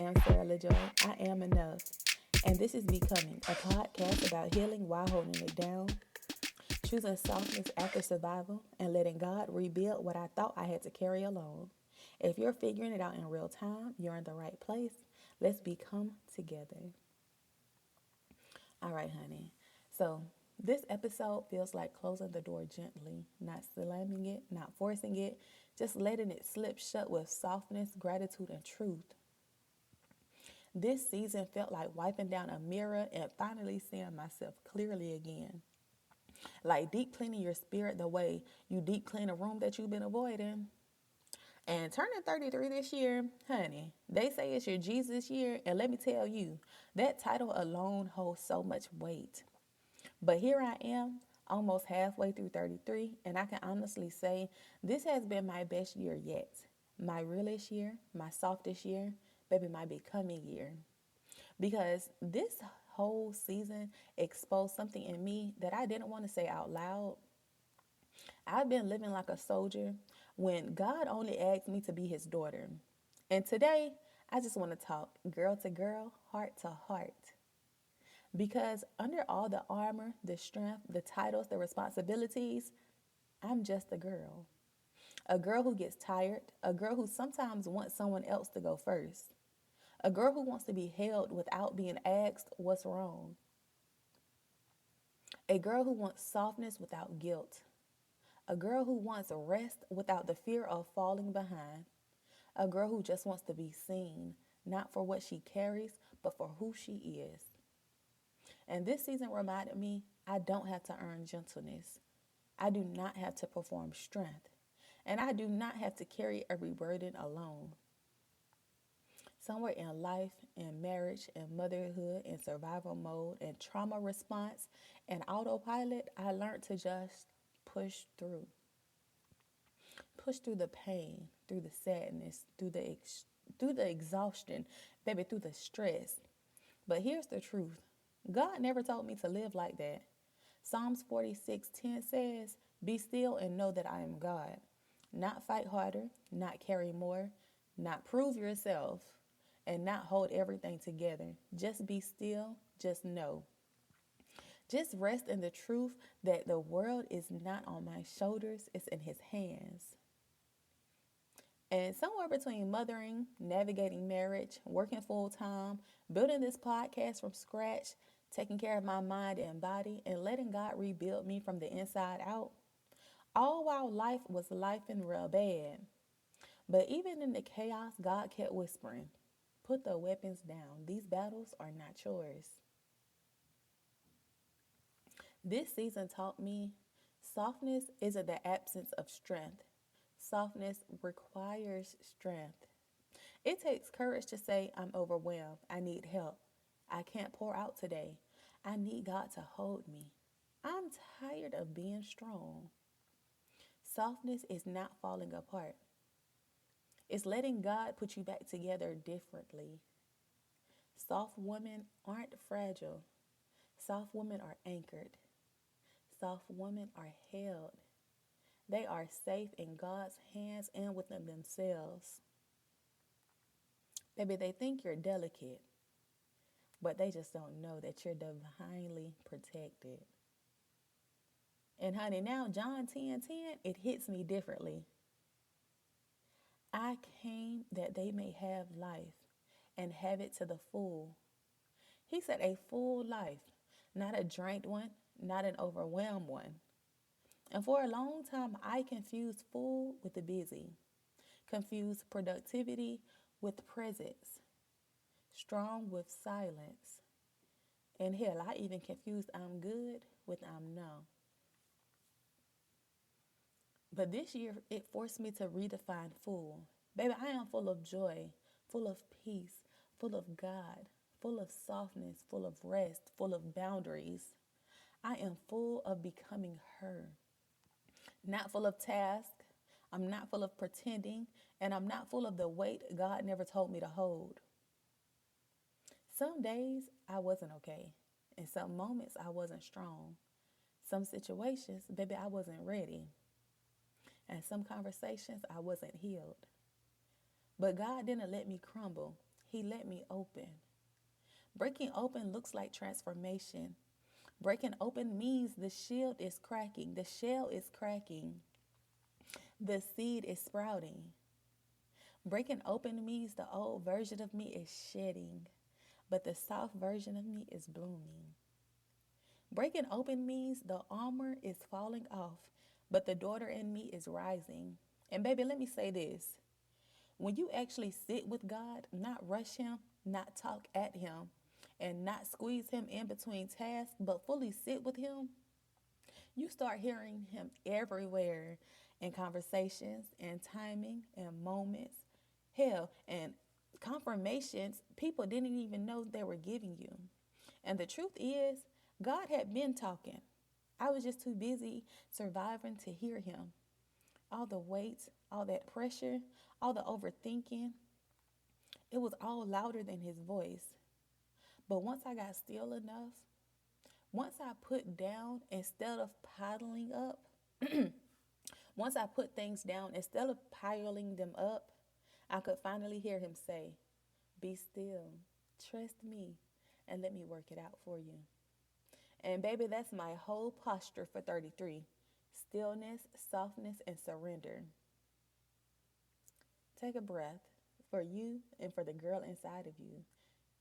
am Sarah LaJoy. I am enough. And this is Becoming, a podcast about healing while holding it down, choosing softness after survival, and letting God rebuild what I thought I had to carry alone. If you're figuring it out in real time, you're in the right place. Let's become together. All right, honey. So, this episode feels like closing the door gently, not slamming it, not forcing it, just letting it slip shut with softness, gratitude, and truth. This season felt like wiping down a mirror and finally seeing myself clearly again. Like deep cleaning your spirit the way you deep clean a room that you've been avoiding. And turning 33 this year, honey, they say it's your Jesus year, and let me tell you, that title alone holds so much weight. But here I am, almost halfway through 33, and I can honestly say this has been my best year yet. My realest year, my softest year, baby, my becoming year. Because this whole season exposed something in me that I didn't want to say out loud. I've been living like a soldier when God only asked me to be his daughter. And today, I just want to talk girl to girl, heart to heart. Because under all the armor, the strength, the titles, the responsibilities, I'm just a girl. A girl who gets tired, a girl who sometimes wants someone else to go first, a girl who wants to be held without being asked what's wrong, a girl who wants softness without guilt, a girl who wants rest without the fear of falling behind, a girl who just wants to be seen, not for what she carries, but for who she is. And this season reminded me I don't have to earn gentleness. I do not have to perform strength. And I do not have to carry every burden alone. Somewhere in life, in marriage, in motherhood, in survival mode, in trauma response, and autopilot, I learned to just push through. Push through the pain, through the sadness, through the exhaustion, baby, through the stress. But here's the truth. God never told me to live like that. Psalms 46:10 says, "Be still and know that I am God." Not fight harder, not carry more, not prove yourself, and not hold everything together. Just be still, just know. Just rest in the truth that the world is not on my shoulders, it's in his hands. And somewhere between mothering, navigating marriage, working full time, building this podcast from scratch, taking care of my mind and body, and letting God rebuild me from the inside out, all while life was life and real bad. But even in the chaos, God kept whispering, "Put the weapons down. These battles are not yours." This season taught me softness isn't the absence of strength. Softness requires strength. It takes courage to say, "I'm overwhelmed. I need help. I can't pour out today. I need God to hold me. I'm tired of being strong." Softness is not falling apart, it's letting God put you back together differently. Soft women aren't fragile, soft women are anchored, soft women are held. They are safe in God's hands and within themselves. Baby, they think you're delicate, but they just don't know that you're divinely protected. And honey, now John 10:10, it hits me differently. I came that they may have life and have it to the full. He said a full life, not a drained one, not an overwhelmed one. And for a long time, I confused full with the busy, confused productivity with presence, strong with silence. And hell, I even confused I'm good with I'm no. But this year, it forced me to redefine full. Baby, I am full of joy, full of peace, full of God, full of softness, full of rest, full of boundaries. I am full of becoming her, not full of tasks. I'm not full of pretending, and I'm not full of the weight God never told me to hold. Some days I wasn't okay. In some moments I wasn't strong. Some situations, baby, I wasn't ready. And some conversations I wasn't healed. But God didn't let me crumble. He let me open. Breaking open looks like transformation. Breaking open means the shield is cracking, the shell is cracking, the seed is sprouting. Breaking open means the old version of me is shedding, but the soft version of me is blooming. Breaking open means the armor is falling off, but the daughter in me is rising. And baby, let me say this. When you actually sit with God, not rush him, not talk at him, and not squeeze him in between tasks, but fully sit with him, you start hearing him everywhere in conversations and timing and moments. Hell, and confirmations people didn't even know they were giving you. And the truth is, God had been talking. I was just too busy surviving to hear him. All the weight, all that pressure, all the overthinking, it was all louder than his voice. But once I got still enough, once I put down instead of piling up, once I put things down instead of piling them up, I could finally hear him say, "Be still, trust me, and let me work it out for you." And baby, that's my whole posture for 33: stillness, softness, and surrender. Take a breath for you and for the girl inside of you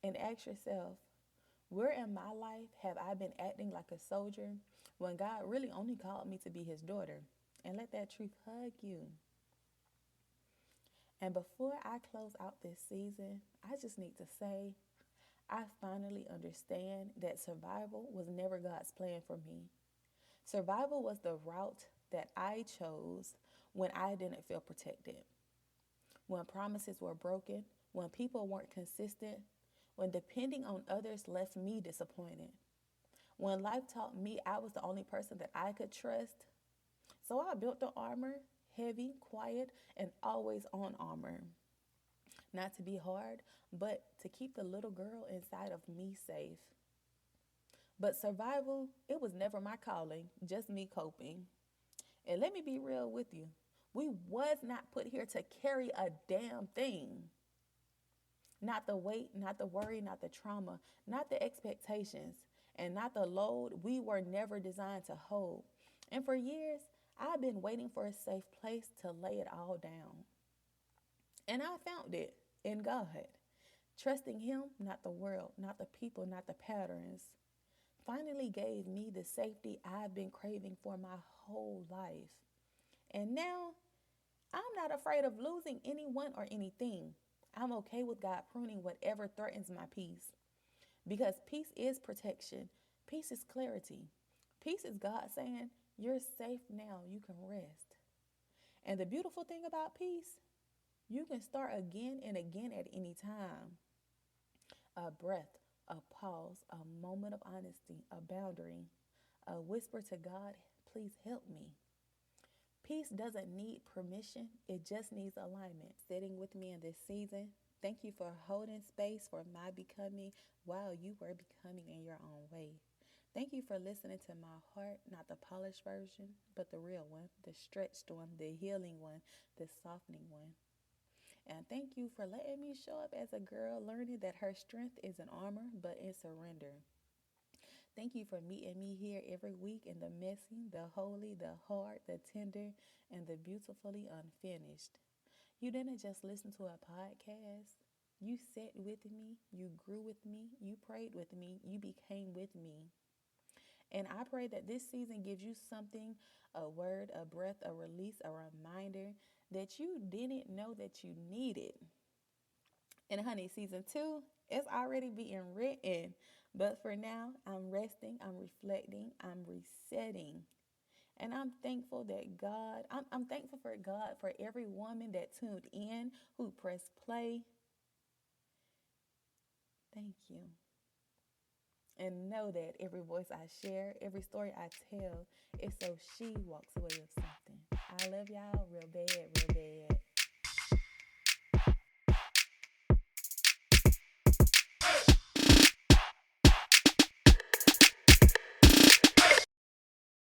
and ask yourself, where in my life have I been acting like a soldier when God really only called me to be his daughter? And let that truth hug you. And before I close out this season, I just need to say, I finally understand that survival was never God's plan for me. Survival was the route that I chose when I didn't feel protected, when promises were broken, when people weren't consistent, when depending on others left me disappointed, when life taught me I was the only person that I could trust. So I built the armor, heavy, quiet, and always on armor. Not to be hard, but to keep the little girl inside of me safe. But survival, it was never my calling, just me coping. And let me be real with you. We was not put here to carry a damn thing. Not the weight, not the worry, not the trauma, not the expectations, and not the load we were never designed to hold. And for years, I've been waiting for a safe place to lay it all down. And I found it in God. Trusting Him, not the world, not the people, not the patterns, finally gave me the safety I've been craving for my whole life. And now I'm not afraid of losing anyone or anything. I'm okay with God pruning whatever threatens my peace. Because peace is protection, peace is clarity. Peace is God saying, "You're safe now, you can rest." And the beautiful thing about peace, you can start again and again at any time. A breath, a pause, a moment of honesty, a boundary, a whisper to God, "Please help me." Peace doesn't need permission, it just needs alignment. Sitting with me in this season, thank you for holding space for my becoming while you were becoming in your own way. Thank you for listening to my heart, not the polished version, but the real one, the stretched one, the healing one, the softening one. And thank you for letting me show up as a girl learning that her strength isn't armor, but in surrender. Thank you for meeting me here every week in the messy, the holy, the hard, the tender, and the beautifully unfinished. You didn't just listen to a podcast. You sat with me, you grew with me, you prayed with me, you became with me. And I pray that this season gives you something, a word, a breath, a release, a reminder that you didn't know that you needed. And honey, season two is already being written. But for now, I'm resting, I'm reflecting, I'm resetting. And I'm thankful that I'm thankful for God for every woman that tuned in, who pressed play. Thank you. And know that every voice I share, every story I tell, is so she walks away with something. I love y'all real bad, real bad.